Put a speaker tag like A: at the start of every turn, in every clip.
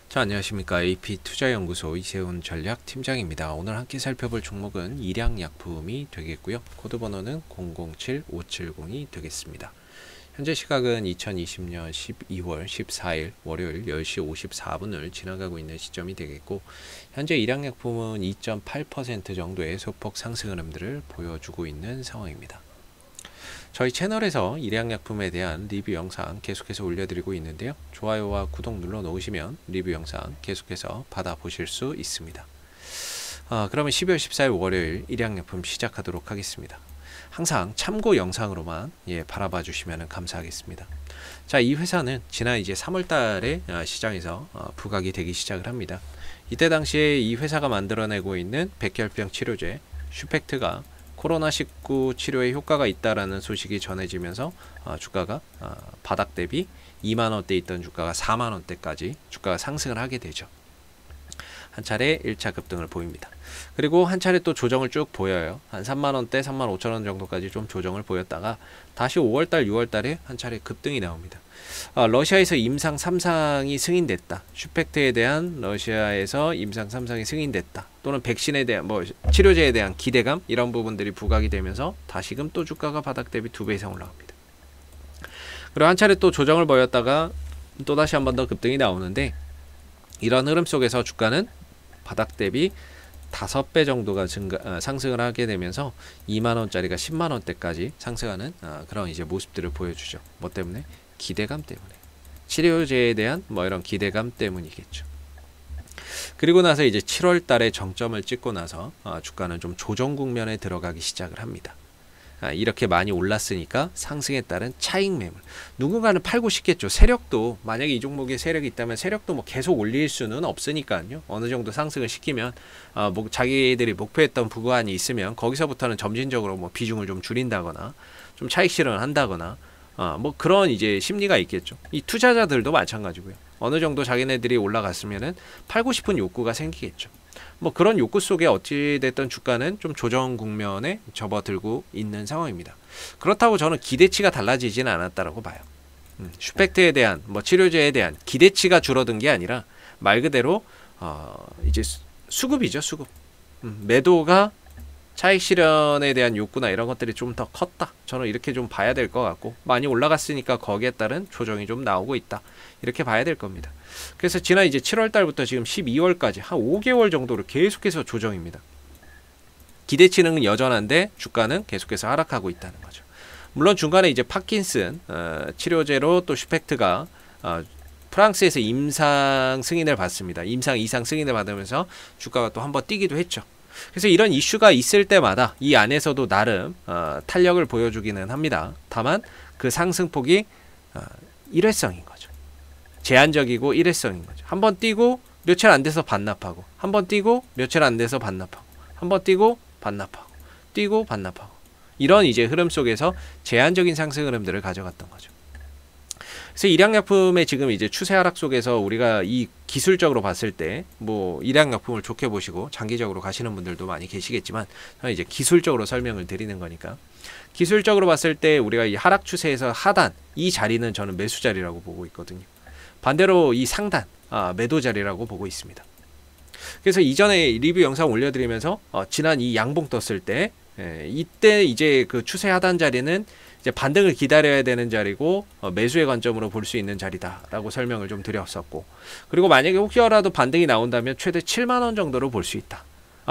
A: 자, 안녕하십니까. AP투자연구소 이세훈 전략팀장입니다. 오늘 함께 살펴볼 종목은 일양약품이 되겠고요. 코드번호는 007570이 되겠습니다. 현재 시각은 2020년 12월 14일 월요일 10시 54분을 지나가고 있는 시점이 되겠고, 현재 일양약품은 2.8% 정도의 소폭 상승 흐름들을 보여주고 있는 상황입니다. 저희 채널에서 일양약품에 대한 리뷰 영상 계속해서 올려드리고 있는데요. 좋아요와 구독 눌러 놓으시면 리뷰 영상 계속해서 받아보실 수 있습니다. 그러면 12월 14일 월요일 일양약품 시작하도록 하겠습니다. 항상 참고 영상으로만 바라봐 주시면 감사하겠습니다. 자, 이 회사는 지난 이제 3월 달에 시장에서 부각이 되기 시작을 합니다. 이때 당시에 이 회사가 만들어내고 있는 백혈병 치료제 슈펙트가 코로나19 치료에 효과가 있다라는 소식이 전해지면서 주가가 바닥 대비 2만원대 있던 주가가 4만원대까지 주가가 상승을 하게 되죠. 한 차례 1차 급등을 보입니다. 그리고 한 차례 또 조정을 쭉 보여요. 한 3만원대, 3만 5천원 정도까지 좀 조정을 보였다가 다시 5월달, 6월달에 한 차례 급등이 나옵니다. 러시아에서 임상 3상이 승인됐다. 슈펙트에 대한 러시아에서 임상 3상이 승인됐다. 또는 백신에 대한 치료제에 대한 기대감 이런 부분들이 부각이 되면서 다시금 또 주가가 바닥 대비 2배 이상 올라갑니다. 그리고 한 차례 또 조정을 보였다가 또 다시 한 번 더 급등이 나오는데, 이런 흐름 속에서 주가는 바닥 대비 5배 정도가 상승을 하게 되면서 2만원짜리가 10만원대까지 상승하는 그런 이제 모습들을 보여주죠. 뭐 때문에? 기대감 때문에. 치료제에 대한 이런 기대감 때문이겠죠. 그리고 나서 이제 7월 달에 정점을 찍고 나서 주가는 좀 조정 국면에 들어가기 시작을 합니다. 이렇게 많이 올랐으니까 상승에 따른 차익 매물. 누군가는 팔고 싶겠죠. 세력도, 만약에 이 종목에 세력이 있다면 세력도 계속 올릴 수는 없으니까요. 어느 정도 상승을 시키면 자기들이 목표했던 구간이 있으면 거기서부터는 점진적으로 비중을 좀 줄인다거나 좀 차익 실현을 한다거나 그런 이제 심리가 있겠죠. 이 투자자들도 마찬가지고요. 어느 정도 자기네들이 올라갔으면은 팔고 싶은 욕구가 생기겠죠. 그런 욕구 속에 어찌됐든 주가는 좀 조정 국면에 접어들고 있는 상황입니다. 그렇다고 저는 기대치가 달라지지는 않았다라고 봐요. 슈펙트에 대한 치료제에 대한 기대치가 줄어든 게 아니라 말 그대로 이제 수급이죠, 수급. 매도가 차익 실현에 대한 욕구나 이런 것들이 좀 더 컸다. 저는 이렇게 좀 봐야 될 것 같고, 많이 올라갔으니까 거기에 따른 조정이 좀 나오고 있다. 이렇게 봐야 될 겁니다. 그래서 지난 이제 7월 달부터 지금 12월까지 한 5개월 정도로 계속해서 조정입니다. 기대치는 여전한데 주가는 계속해서 하락하고 있다는 거죠. 물론 중간에 이제 파킨슨 치료제로 또 슈펙트가 프랑스에서 임상 승인을 받습니다. 임상 2상 승인을 받으면서 주가가 또 한번 뛰기도 했죠. 그래서 이런 이슈가 있을 때마다 이 안에서도 나름 탄력을 보여주기는 합니다. 다만 그 상승폭이 일회성인 거죠. 제한적이고 일회성인 거죠. 한번 뛰고 며칠 안 돼서 반납하고, 한번 뛰고 며칠 안 돼서 반납하고, 한번 뛰고 반납하고, 뛰고 반납하고, 이런 이제 흐름 속에서 제한적인 상승 흐름들을 가져갔던 거죠. 그래서 일양약품의 지금 이제 추세 하락 속에서 우리가 이 기술적으로 봤을 때 일양약품을 좋게 보시고 장기적으로 가시는 분들도 많이 계시겠지만, 저는 이제 기술적으로 설명을 드리는 거니까, 기술적으로 봤을 때 우리가 이 하락 추세에서 하단 이 자리는 저는 매수 자리라고 보고 있거든요. 반대로 이 상단 매도 자리라고 보고 있습니다. 그래서 이전에 리뷰 영상 올려드리면서 지난 이 양봉 떴을 때 이때 이제 그 추세 하단 자리는 이제 반등을 기다려야 되는 자리고 매수의 관점으로 볼 수 있는 자리다라고 설명을 좀 드렸었고, 그리고 만약에 혹여라도 반등이 나온다면 최대 7만원 정도로 볼 수 있다.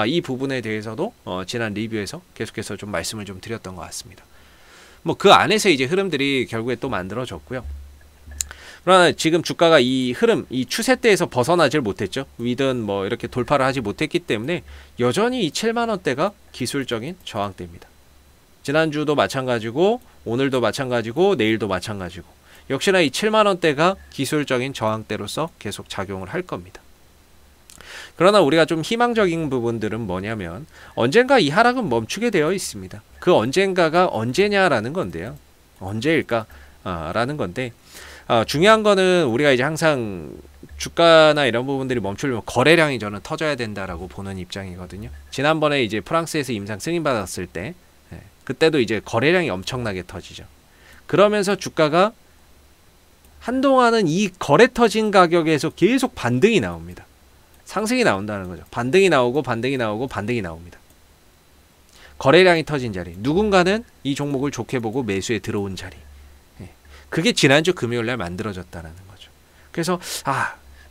A: 이 부분에 대해서도 지난 리뷰에서 계속해서 좀 말씀을 좀 드렸던 것 같습니다. 그 안에서 이제 흐름들이 결국에 또 만들어졌고요. 그러나 지금 주가가 이 흐름, 이 추세대에서 벗어나질 못했죠. 위든 이렇게 돌파를 하지 못했기 때문에 여전히 이 7만원대가 기술적인 저항대입니다. 지난주도 마찬가지고, 오늘도 마찬가지고, 내일도 마찬가지고, 역시나 이 7만원대가 기술적인 저항대로서 계속 작용을 할 겁니다. 그러나 우리가 좀 희망적인 부분들은 뭐냐면, 언젠가 이 하락은 멈추게 되어 있습니다. 그 언젠가가 언제냐라는 건데요. 언제일까? 라는 건데, 중요한 거는 우리가 이제 항상 주가나 이런 부분들이 멈추려면 거래량이 저는 터져야 된다라고 보는 입장이거든요. 지난번에 이제 프랑스에서 임상 승인 받았을 때, 그때도 이제 거래량이 엄청나게 터지죠. 그러면서 주가가 한동안은 이 거래 터진 가격에서 계속 반등이 나옵니다. 상승이 나온다는 거죠. 반등이 나오고 반등이 나오고 반등이 나옵니다. 거래량이 터진 자리, 누군가는 이 종목을 좋게 보고 매수에 들어온 자리, 그게 지난주 금요일날 만들어졌다는 거죠. 그래서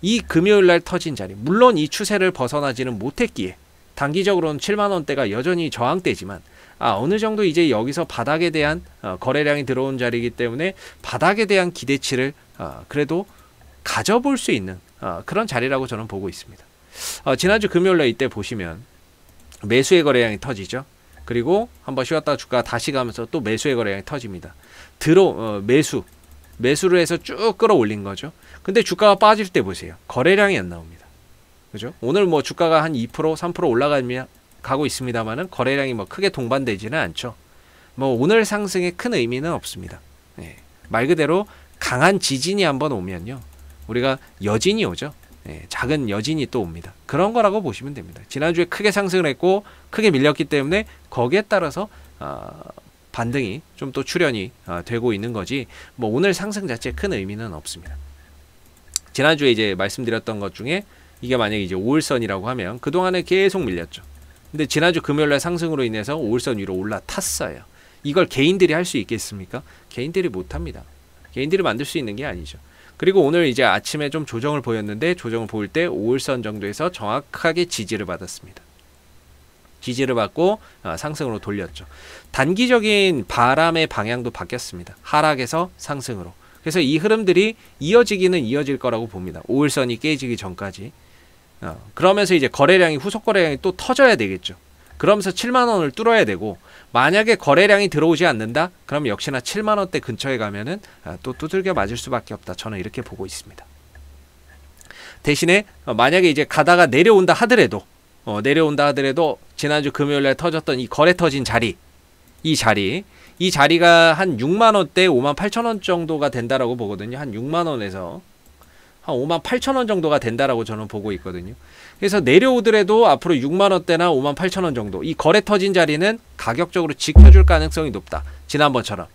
A: 이 금요일날 터진 자리, 물론 이 추세를 벗어나지는 못했기에 단기적으로는 7만원대가 여전히 저항대지만 어느 정도 이제 여기서 바닥에 대한 거래량이 들어온 자리이기 때문에 바닥에 대한 기대치를 그래도 가져볼 수 있는 그런 자리라고 저는 보고 있습니다. 지난주 금요일날 이때 보시면 매수의 거래량이 터지죠. 그리고 한번 쉬었다가 주가가 다시 가면서 또 매수의 거래량이 터집니다. 매수를 해서 쭉 끌어올린 거죠. 근데 주가가 빠질 때 보세요. 거래량이 안 나옵니다. 그죠? 오늘 뭐 주가가 한 2%, 3% 올라가고 있습니다만은 거래량이 뭐 크게 동반되지는 않죠. 뭐 오늘 상승에 큰 의미는 없습니다. 말 그대로 강한 지진이 한번 오면요, 우리가 여진이 오죠. 작은 여진이 또 옵니다. 그런 거라고 보시면 됩니다. 지난주에 크게 상승을 했고 크게 밀렸기 때문에 거기에 따라서 반등이 좀 또 출현이 되고 있는 거지, 뭐 오늘 상승 자체에 큰 의미는 없습니다. 지난주에 이제 말씀드렸던 것 중에 이게 만약에 이제 5일선이라고 하면 그동안에 계속 밀렸죠. 근데 지난주 금요일날 상승으로 인해서 5일선 위로 올라탔어요. 이걸 개인들이 할 수 있겠습니까? 개인들이 못합니다. 개인들이 만들 수 있는 게 아니죠. 그리고 오늘 이제 아침에 좀 조정을 보였는데, 조정을 보일 때 5일선 정도에서 정확하게 지지를 받았습니다. 지지를 받고 상승으로 돌렸죠. 단기적인 바람의 방향도 바뀌었습니다. 하락에서 상승으로. 그래서 이 흐름들이 이어지기는 이어질 거라고 봅니다. 5일선이 깨지기 전까지. 그러면서 이제 거래량이, 후속 거래량이 또 터져야 되겠죠. 그러면서 7만원을 뚫어야 되고, 만약에 거래량이 들어오지 않는다? 그럼 역시나 7만원대 근처에 가면은 또 두들겨 맞을 수밖에 없다. 저는 이렇게 보고 있습니다. 대신에 만약에 이제 가다가 내려온다 하더라도 지난주 금요일날 터졌던 이 거래 터진 자리, 이 자리가 한 6만원대 58,000원 정도가 된다라고 보거든요. 한 6만원에서 한 58,000원 정도가 된다라고 저는 보고 있거든요. 그래서 내려오더라도 앞으로 6만원대나 58,000원 정도, 이 거래 터진 자리는 가격적으로 지켜줄 가능성이 높다. 지난번처럼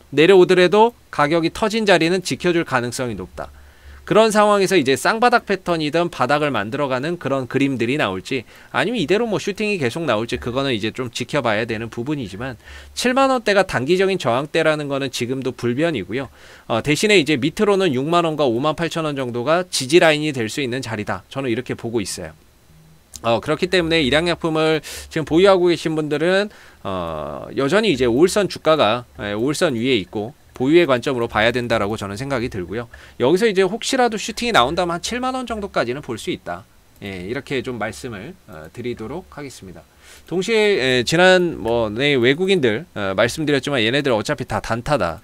A: 내려오더라도 가격이 터진 자리는 지켜줄 가능성이 높다. 그런 상황에서 이제 쌍바닥 패턴이든 바닥을 만들어가는 그런 그림들이 나올지, 아니면 이대로 뭐 슈팅이 계속 나올지, 그거는 이제 좀 지켜봐야 되는 부분이지만 7만원대가 단기적인 저항대라는 거는 지금도 불변이고요. 대신에 이제 밑으로는 6만원과 58,000원 정도가 지지라인이 될 수 있는 자리다. 저는 이렇게 보고 있어요. 그렇기 때문에 일양약품을 지금 보유하고 계신 분들은 여전히 이제 5일선 주가가 5일선 위에 있고 보유의 관점으로 봐야 된다라고 저는 생각이 들고요. 여기서 이제 혹시라도 슈팅이 나온다면 한 7만원 정도까지는 볼 수 있다. 이렇게 좀 말씀을 드리도록 하겠습니다. 동시에 지난 외국인들 말씀드렸지만 얘네들 어차피 다 단타다.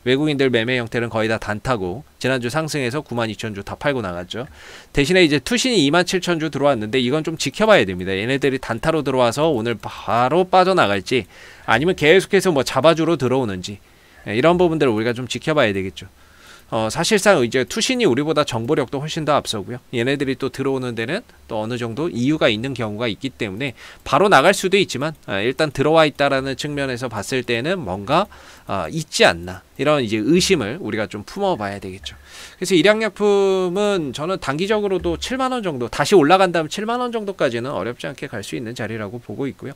A: 외국인들 매매 형태는 거의 다 단타고, 지난주 상승해서 92,000주 다 팔고 나갔죠. 대신에 이제 투신이 27,000주 들어왔는데 이건 좀 지켜봐야 됩니다. 얘네들이 단타로 들어와서 오늘 바로 빠져나갈지, 아니면 계속해서 뭐 잡아주러 들어오는지, 이런 부분들을 우리가 좀 지켜봐야 되겠죠. 사실상 이제 투신이 우리보다 정보력도 훨씬 더 앞서고요. 얘네들이 또 들어오는 데는 또 어느 정도 이유가 있는 경우가 있기 때문에 바로 나갈 수도 있지만 일단 들어와 있다라는 측면에서 봤을 때는 뭔가 있지 않나, 이런 이제 의심을 우리가 좀 품어봐야 되겠죠. 그래서 일양약품은 저는 단기적으로도 7만원 정도, 다시 올라간다면 7만원 정도까지는 어렵지 않게 갈 수 있는 자리라고 보고 있고요.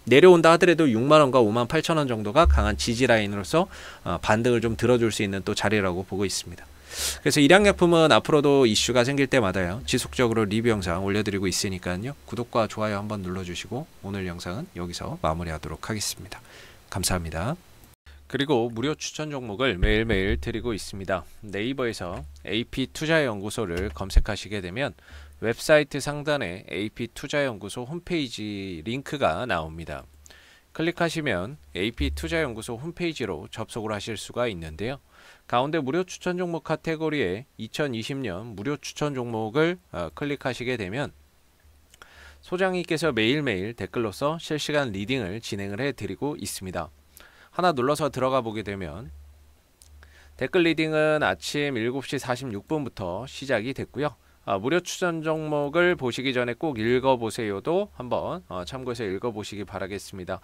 A: 내려온다 하더라도 6만원과 58,000원 정도가 강한 지지라인으로서 반등을 좀 들어줄 수 있는 또 자리라고 보고 있습니다. 그래서 일양약품은 앞으로도 이슈가 생길 때마다요, 지속적으로 리뷰 영상 올려드리고 있으니까요, 구독과 좋아요 한번 눌러주시고 오늘 영상은 여기서 마무리하도록 하겠습니다. 감사합니다. 그리고 무료 추천 종목을 매일매일 드리고 있습니다. 네이버에서 AP투자연구소를 검색하시게 되면 웹사이트 상단에 AP투자연구소 홈페이지 링크가 나옵니다. 클릭하시면 AP투자연구소 홈페이지로 접속을 하실 수가 있는데요. 가운데 무료 추천 종목 카테고리에 2020년 무료 추천 종목을 클릭하시게 되면 소장님께서 매일매일 댓글로서 실시간 리딩을 진행을 해드리고 있습니다. 하나 눌러서 들어가 보게 되면 댓글 리딩은 아침 7시 46분부터 시작이 됐고요. 무료 추천 종목을 보시기 전에 꼭 읽어보세요도 한번 참고해서 읽어보시기 바라겠습니다.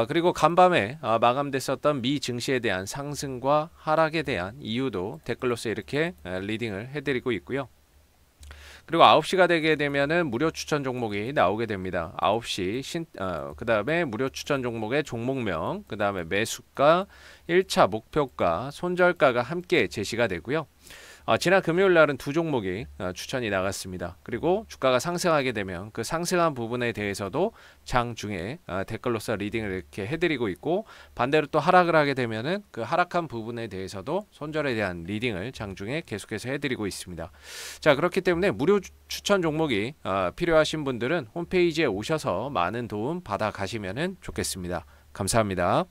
A: 그리고 간밤에 마감됐었던 미 증시에 대한 상승과 하락에 대한 이유도 댓글로서 이렇게 리딩을 해드리고 있고요. 그리고 9시가 되게 되면은 무료 추천 종목이 나오게 됩니다. 9시 그 다음에 무료 추천 종목의 종목명, 그 다음에 매수가, 1차 목표가, 손절가가 함께 제시가 되고요. 지난 금요일 날은 두 종목이 추천이 나갔습니다. 그리고 주가가 상승하게 되면 그 상승한 부분에 대해서도 장중에 댓글로서 리딩을 이렇게 해드리고 있고, 반대로 또 하락을 하게 되면은 그 하락한 부분에 대해서도 손절에 대한 리딩을 장중에 계속해서 해드리고 있습니다. 자, 그렇기 때문에 무료 추천 종목이 필요하신 분들은 홈페이지에 오셔서 많은 도움 받아 가시면 좋겠습니다. 감사합니다.